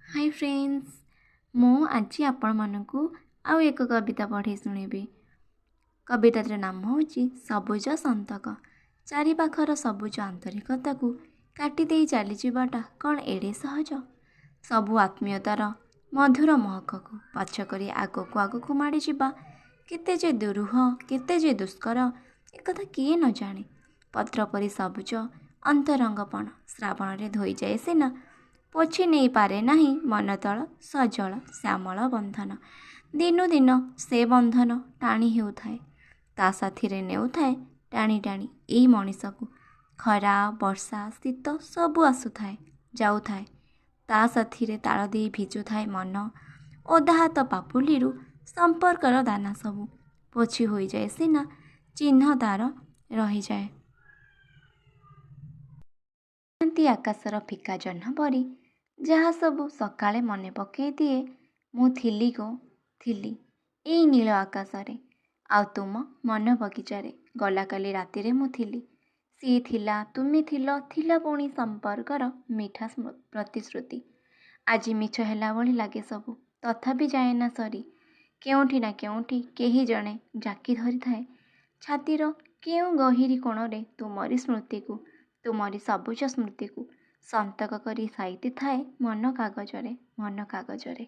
Hi friends मु आज आपण मानकु आउ एक कविता पढ़ी शुणेबी। कवितार नाम हूँ सबुज संतक। चारिपाखर सबुज आंतरिकता को काटिदे चली जावाटा कौन एड़े सहज। सबु आत्मीयतार मधुर महक को पछ करी आगक माड़ी जावा केते जे दुरूह केते जे दुष्कर एक किए न जाने। पत्र परी सबुज अंतरंगपण श्रावण रे धोई जाए सीना पोछि नहीं पारे नहीं मन तल सजल श्यामल बंधन। दिनु दिन से बंधन टाणी हेउथाए ता साथी रे नेउथाए टाणी टाणी एई मनीष को। खरा वर्षा शीत सबु आसुथाए जाउथाए ता साथी रे ताल दे भिजुथाए मन। ओदा हाथ पापुलिरु संपर्कर दाना सबु पोछि होई जाए सीना चिन्ह तार रही जाए। आकाशर फिका जह्न परी जहाँ सबु सकाळे मने पकई दिए मु थिली गो थिली एई नील आकाशरे आउ तुम मन बगीचारे। गला काली राति रे मु थिली सी थिला तुमी थिला पुणी संपर्कर मिठा प्रतिश्रुति। आज मिछ हैला भली लागे सबु तथापि जाए ना सरी। केउठी ना केउठी केही जणे जाकी धरी थाए छातीर केउ गहिरी कोणरे तुमरी स्मृति को तुमरी सबुज स्मृति को संतक करी साइती थाए मन कागजरे।